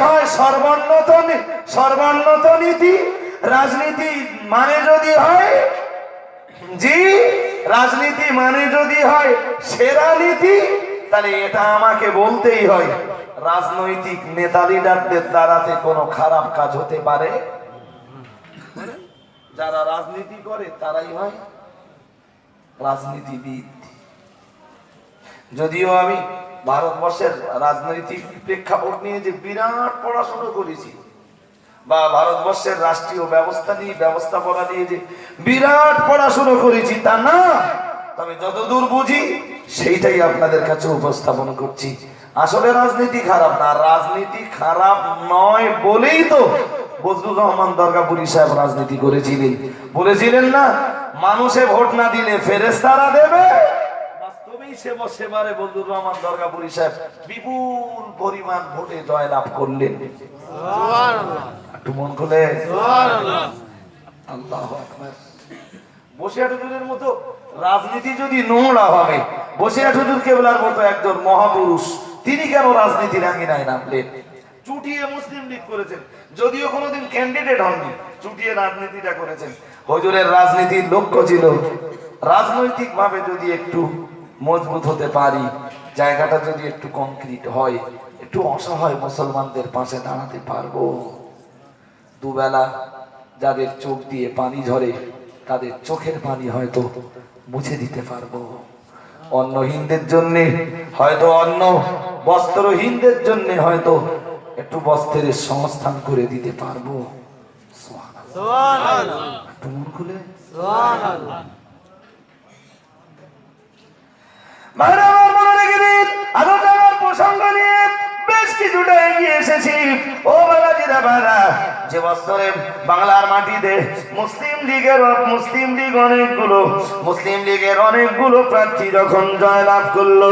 হয় সর্বোন্নত নীতি, রাজনীতি মানে যদি হয় জি, রাজনীতি মানে যদি হয় সেরা নীতি, তাহলে এটা আমাকে বলতেই হয় রাজনৈতিক নেতা লিডারদের দ্বারাতে কোনো খারাপ কাজ হতে পারে। যারা রাজনীতি করে তারাই হয় রাজনীতিবিদ। যদিও আমি ভারতবর্ষের রাজনৈতিক প্রেক্ষাপট নিয়ে যে বিরাট পড়াশোনা করেছি, বা ভারতবর্ষের রাষ্ট্রীয় ব্যবস্থাপনা নিয়ে যে বিরাট পড়াশোনা করেছি তা না, তবে যতদূর বুঝি সেইটাই আপনাদের কাছে উপস্থাপন করছি। আসলে রাজনীতি খারাপ না, রাজনীতি খারাপ নয় বলেই তো বজলুর রহমান দরগাপুরি সাহেব রাজনীতি করেছিলেন। বলেছিলেন না, মানুষে ভোট না দিলে ফেরেশতারা দেবে। বাস্তবেই সেবারে বজলুর রহমান দরগাপুরি সাহেব বিপুল পরিমাণ ভোটে জয়লাভ করলেন। সুবহানাল্লাহ, একটু মন খুলে সুবহানাল্লাহ, আল্লাহু আকবার। বসিরহাট হুজুরের মতো রাজনীতি যদি নোংরা হবে, বসিরহাট হুজুর কেবলার মতো একজন মহাপুরুষ, তিনি কেন রাজনীতির আঙিনায় নামলেন? চুটিয়ে মুসলিম লীগ করেছেন, যদিও কোনোদিন ক্যান্ডিডেট হননি, চুটিয়ে রাজনীতিটা করেছেন। হুজুরের রাজনীতির লক্ষ্য ছিল রাজনৈতিক ভাবে যদি একটু মজবুত হতে পারি, জায়গাটা যদি একটু কংক্রিট হয়, একটু অসহায় মুসলমানদের পাশে দাঁড়াতে পারবো। দুবেলা যাদের চোখ দিয়ে পানি ঝরে তাদের চোখের পানি হয়তো মুছে দিতে পারবো। অন্নহীনদের জন্য হয়তো অন্ন, বস্ত্রহীনদের জন্য হয়তো একটু বস্ত্রের সংস্থান করে দিতে পারবো। সুবহানাল্লাহ, একটু মন খুলে সুবহানাল্লাহ। প্রসঙ্গ নিয়ে বেশ কিছুটা এগিয়ে এসেছি। ও বাবাজিরা বাবা, যে বছরে বাংলার মাটিতে মুসলিম লীগের অনেকগুলো প্রার্থী যখন জয়লাভ করলো,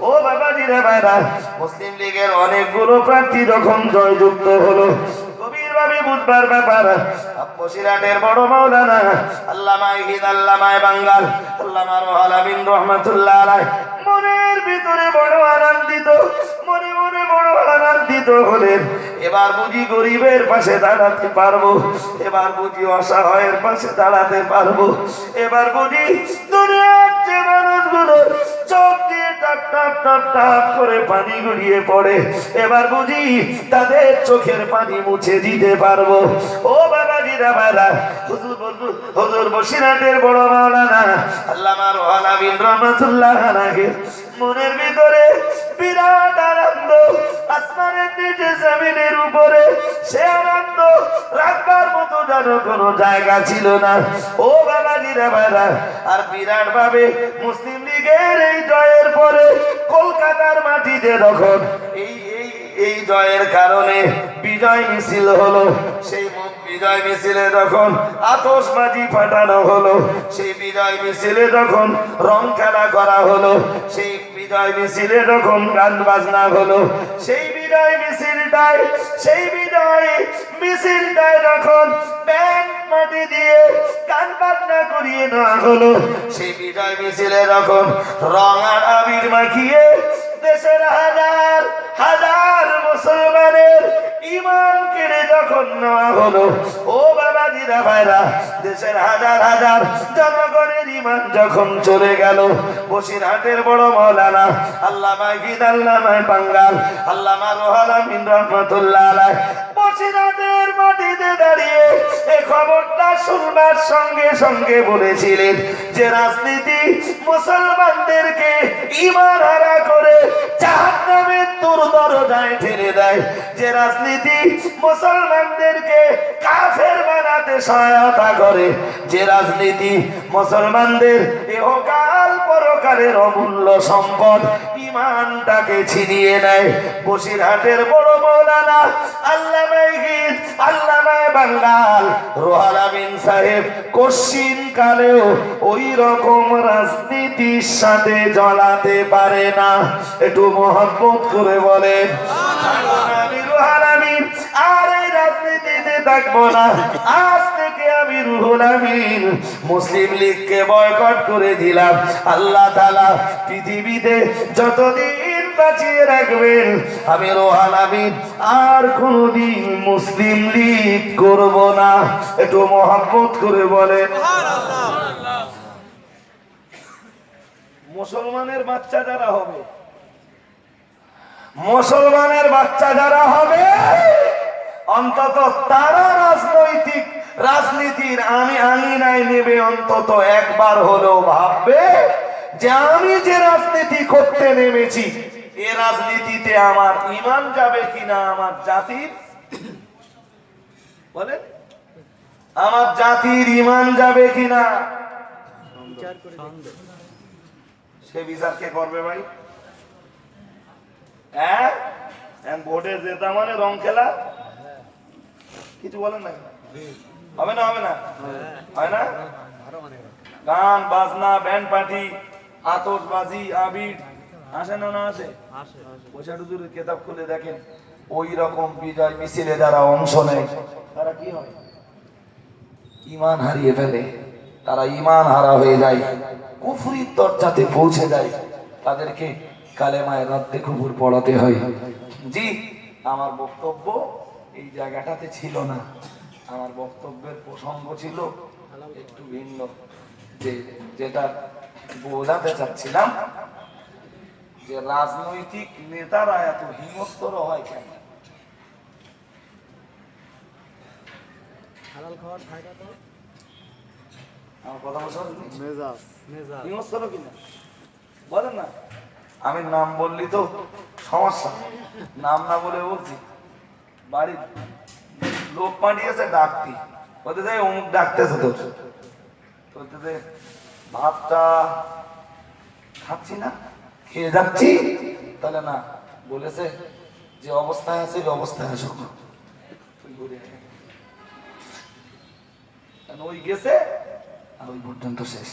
ও বাবাজিরা বাবা, মুসলিম লীগের অনেকগুলো প্রার্থী যখন জয়যুক্ত হলো, গভীরভাবে বুঝবার ব্যাপার। বসিরহাটের বড় মাওলানা আল্লামা ইহিদ আল্লামা বাঙ্গাল আল্লামা রুহুল আমিন রাহমাতুল্লাহ আলাইহি মনের ভিতরে বড় আনন্দিত, মনে মনে বড় আনন্দিত হলেন। এবার বুঝি গরিবের পাশে দাঁড়াতে পারবো, এবার বুঝি অসহায়ের পাশে দাঁড়াতে পারবো, এবার বুঝি দুনিয়ার যে মানুষগুলো চোখ দিয়ে টাপ টাপ টাপ টাপ করে পানি গড়িয়ে পড়ে, এবার বুঝি তাদের চোখের পানি মুছে দিতে পারবো। ও বাবাজিরা বাবা, হুজুর বসিরহাটের বড় মাওলানা আল্লামা রুহুল আমিন রাহমাতুল্লাহ আলাইহি মনের ভিতরে বিরাট আনন্দ। আসমানের নিচে জমিনের উপরে সে আনন্দ রাখবার মতো যেন কোনো জায়গা ছিল না। ও বাবাজিরা বাবা, আর বিরাট ভাবে মুসলিম লীগের এই জয়ের পরে কলকাতার মাটিতে যখন এই জয়ের কারণে বিজয় মিছিল হলো, সেই বিজয় মিছিলে যখন আতশবাজি ফাটানো হলো, সেই বিজয় মিছিলে যখন রং খেলা করা হলো, সেই বিজয় মিছিলে যখন গান বাজনা হলো, সেই বিজয় মিছিলটায় যখন ব্যান্ড মাটি দিয়ে গান বাজনা করিয়ে নেওয়া হলো, সেই বিজয় মিছিলে যখন রং আর আবির মাখিয়ে দেশের হাজার হাজার মুসলমানের ঈমান কেড়ে যখন নেওয়া হলো, ও বাবাজিরা ভাইরা, দেশের হাজার হাজার জনগণের ঈমান যখন চলে গেল, বসিরহাটের বড় মাওলানা আল্লামা ইহিদ আল্লামা বাঙ্গাল আল্লামা রুহুল আমিন রাহমাতুল্লাহ আলাইহি বসিরহাটের মাটিতে দাঁড়িয়ে এই খবরটা শুনবার সঙ্গে সঙ্গে বলেছিলেন যে রাজনীতি মুসলমানদেরকে ঈমান হারা করে জাহান্নামের দরজায় ঠেলে দেয়, যে রাজনীতি মুসলমানদেরকে কাফের বানাতে সহায়তা করে, যে রাজনীতি মুসলমানদের ইহকাল পরকালের অমূল্য সম্পদ ঈমানটাকে ছিনিয়ে নেয়। বসিরহাটের বড় মাওলানা আল্লামা ইহিদ আল্লামা বাঙ্গাল রুহুল আমিন সাহেব কশিন কালেও ওই রকম রাজনীতির সাথে জড়াতে পারে না। একটু মহব্বত করে বলেন আমি রুহুল আমিন আর এই রাজনীতিতে থাকবো না, আজ থেকে আমি রুহুল আমিন মুসলিম লীগকে বয়কট করে দিলাম। আল্লাহ তাআলা পৃথিবীতে যতদিন বাঁচিয়ে রাখবেন। আমি রোহান আমিন আর কোনদিন মুসলিম লীগ করব না। একটু মহব্বত করে বলেন। মুসলমানের বাচ্চা যারা হবে, মুসলমানের বাচ্চা যারা হবে, অন্তত তারা রাজনীতির আঙিনায় নেবে, অন্তত একবার হলেও ভাববে যে আমি যে রাজনীতি করতে নেমেছি এ রাজনীতিতে আমার ঈমান যাবে কিনা, আমার জাতির বলেন আমার জাতির ঈমান যাবে কিনা। সে বিচার কে করবে ভাই? হ্যাঁ, ভোটে জেতা মানে রং খেলা, কিছু বলেন না? হবে না? হবে না? হয় না? গান বাজনা, ব্যান্ড পার্টি, আতশবাজি, আবির আসে না? না আসে? বৈশাখ হুজুরের কিতাব খুলে দেখেন, ওই রকম বিজয় মিছিলে যারা অংশ নেয় তারা কি হয়? ঈমান হারিয়ে ফেলে, তারা ঈমান হারা হয়ে যায়, কুফরির দরজাতে পৌঁছে যায়, তাদেরকে কালেমায়ে রাদ্দে কুফর পড়াতে হয়। জি, আমার বক্তব্য এই জায়গাটাতে ছিল না, আমার বক্তব্যের প্রসঙ্গ ছিল একটু ভিন্ন, যেটা বোঝাতে চাচ্ছিলাম যে রাজনৈতিক নেতারা এত হিংস্র হয় কেন? আমার কথা বলছেন হিংস্র কিনা বলেন না? আমি নাম বললি তো সমস্যা, নাম না বলে বলছি। বাড়ির লোক পাঠিয়েছে ডাকতি, বলতে যাই অমুক ডাকতেছে, তো বলতে যে ভাতটা খাচ্ছি না, খেয়ে যাচ্ছি, তাহলে না বলেছে যে অবস্থায় আছে ওই অবস্থায় আসো, ওই গেছে আর ওই পর্যন্ত শেষ।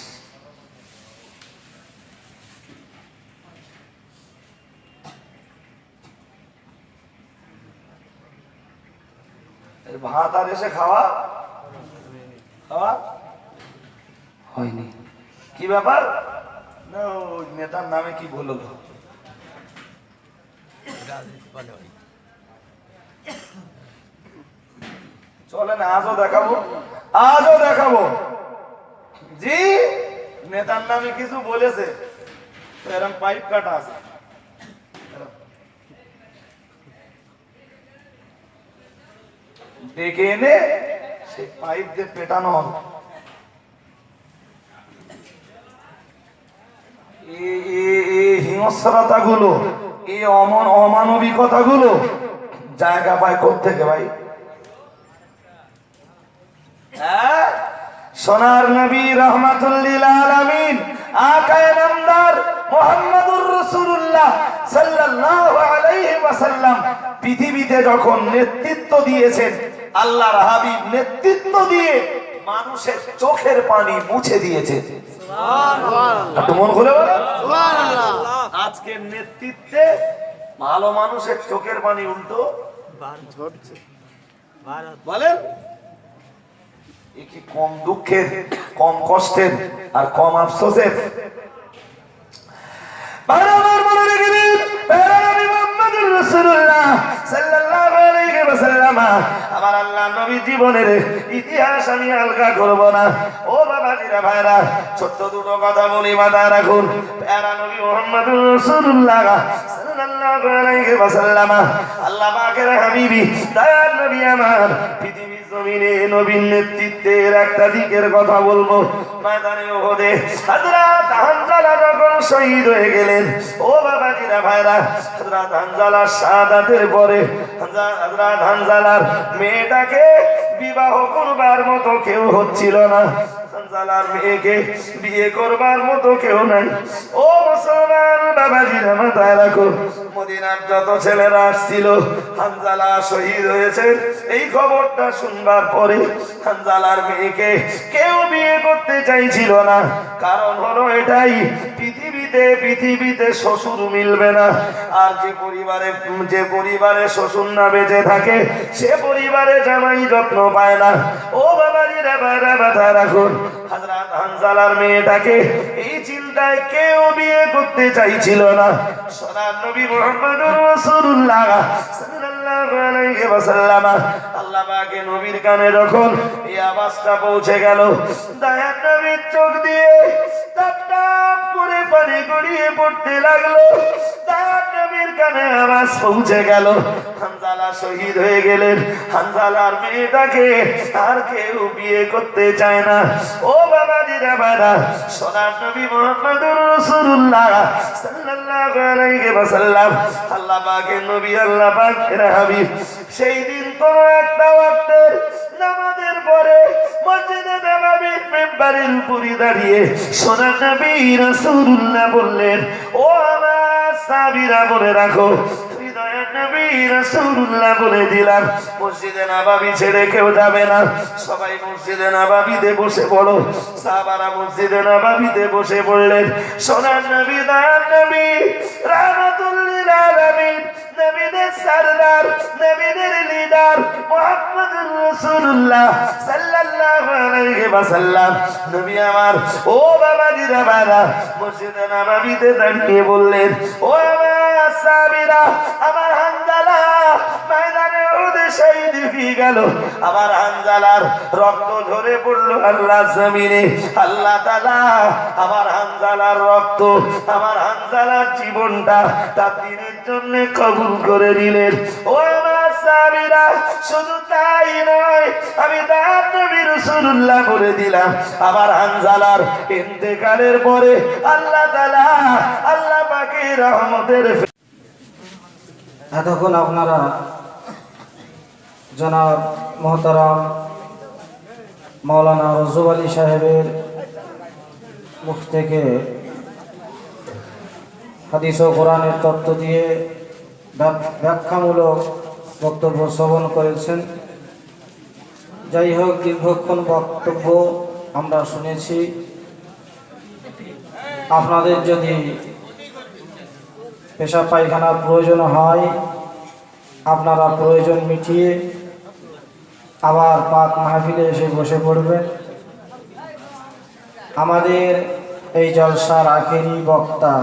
ভাত আর এসে খাওয়া হয়নি। কি ব্যাপার? না ওই নেতার নামে কি বললো, চলেন আজও দেখাবো জি, নেতার নামে কিছু বলেছে, এরকম পাইপ কাটা আছে, ডেকে এনে সেই পাইপ দিয়ে পেটানো হবে। হিংস্রতা গুলো, এই অমানবিকতা গুলো জায়গা পায় কোত্থেকে ভাই? সোনার নবী রাহমাতুল লিল আলামিন আকায়ে নামদার মুহাম্মদুর রাসূলুল্লাহ সাল্লাল্লাহু আলাইহি ওয়াসাল্লাম পৃথিবীতে যখন নেতৃত্ব দিয়েছেন, আল্লাহর হাবিব নেতৃত্ব দিয়ে মানুষের চোখের পানি মুছে দিয়েছে। সুবহানাল্লাহ, মন খুলে বলেন সুবহানাল্লাহ। আজকের নেতৃত্বে ভালো মানুষের চোখের পানি উল্টো ঝরছে, বলেন এ কি কম দুঃখের, কম কষ্টের আর কম আফসোসের? আমার আল্লাহ নবী জীবনের ইতিহাস আমি আলগা করব না। ও বাবাজিরা ভাইরা, ছোট্ট দুটো কথা বলি, মাথায় রাখুন। প্যারা নবী মুহাম্মদুর রাসূলুল্লাহ সাল্লাল্লাহু আলাইহি ওয়াসাল্লাম, আল্লাহ পাকের হাবিবি দয়ার নবী আমার, পৃথিবীর জমিনে নবীর নেতৃত্বের একটা দিকের কথা বলবো। ময়দানে উহুদে হযরত হামজা যখন শহীদ হয়ে গেলেন, ও বাবাজিরা ভাইরা, হযরত হামজার শাহাদাতের পরে হযরত হামজার মেয়েটাকে বিবাহ করবার মতো কেউ হচ্ছিল না, হামজার মেয়েকে বিয়ে করবার মতো কেউ নাই। ও মুসলমান বাবাজিরা মাথায় রাখো, মদিনার যত ছেলেরা আসছিল হামজালা শহীদ হয়েছে এই খবরটা শুনবার পরে হামজালার মেয়েকে কেউ বিয়ে করতে চাইছিল না। কারণ হলো এটাই, পৃথিবীতে শ্বশুর মিলবে না, আর যে পরিবারে শ্বশুর না বেঁচে থাকে সে পরিবারে জামাই যত্ন পায় না। ও বাবাজিরা বাইরে মাথায় রাখুন, হযরত হামজালার মেয়েটাকে এই চিন্তা চিন্তায় কেউ বিয়ে করতে চাইছিল না। সোনার নবী মুহাম্মদুর রাসূলুল্লাহ সাল্লাল্লাহু আলাইহি ওয়াসাল্লাম আল্লাহ পাকের নবীর কানে যখন এই আওয়াজটা পৌঁছে গেল, দয়ার নবীর চোখ দিয়ে টপ টপ করে পানি গড়িয়ে পড়তে লাগলো। দয়ার নবীর কানে আওয়াজ পৌঁছে গেল, হানজালা শহীদ হয়ে গেলেন। হানজালার মেয়েটাকে আর কেউ বিয়ে করতে চায় না। ও বাবাজিরা বাবা, সোনার নবী মুহাম্মদুর রাসূলুল্লাহ সাল্লাল্লাহু আলাইহি ওয়াসাল্লাম আল্লাহ পাকের নবী, আল্লাহ পাকের হাবিব সেই দিন কোন একটা ওয়াক্তের নামাজের পরে মসজিদে নববীর মিম্বারের উপরে দাঁড়িয়ে সোনার নবী রাসূলুল্লাহ বললেন, ও আমার সাহাবীরা বলে রাখো, নবী রাসূলুল্লাহ বলে দিলাম, মসজিদে নববী ছেড়ে কেউ যাবে না। সবাই মসজিদে নববীতে বসে পড়ো। সাহাবারা মসজিদে নববীতে বসে পড়লেন। সোনার নবী, দয়ার নবী, রাহমাতুল লিল আলামিন, নবীদের সরদার, নবীদের লিডার মুহাম্মদুর রাসূলুল্লাহ সাল্লাল্লাহু আলাইহি ওয়াসাল্লাম নবী আমার, ও বাবাজিরা বাবা, মসজিদে নববীতে দাঁড়িয়ে বললেন, ও আমার সাহাবীরা, আমার হানজালা ময়দানে উহুদে শহীদ হয়ে গেল। আমার হানজালার রক্ত ঝরে পড়লো আল্লাহর জমিনে। আল্লাহ তাআলা আমার হানজালার রক্ত, আমার হানজালার জীবনটা তার দিনের জন্য কবুল করে নিলেন। ও আমার সাহাবীরা, শুধু তাই নয়, আমি দয়ার নবী রাসূলুল্লাহ বলে দিলাম, আমার হানজালার ইন্তেকালের পরে আল্লাহ তাআলা, আল্লাহ পাকের রহমতের। এতক্ষণ আপনারা জনাব মোহতারাম মাওলানা রজব আলী সাহেবের মুখ থেকে হাদিস ও কোরআনের তত্ত্ব দিয়ে ব্যাখ্যামূলক বক্তব্য শ্রবণ করেছেন। যাই হোক, দীর্ঘক্ষণ বক্তব্য আমরা শুনেছি। আপনাদের যদি পেশাব পায়খানার প্রয়োজন হয়, আপনারা প্রয়োজন মিটিয়ে আবার পাক মাহফিলে এসে বসে পড়বেন। আমাদের এই জলসার আখেরি বক্তা,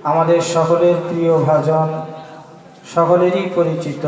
আমাদের সকলের প্রিয় ভাজন, সকলেরই পরিচিত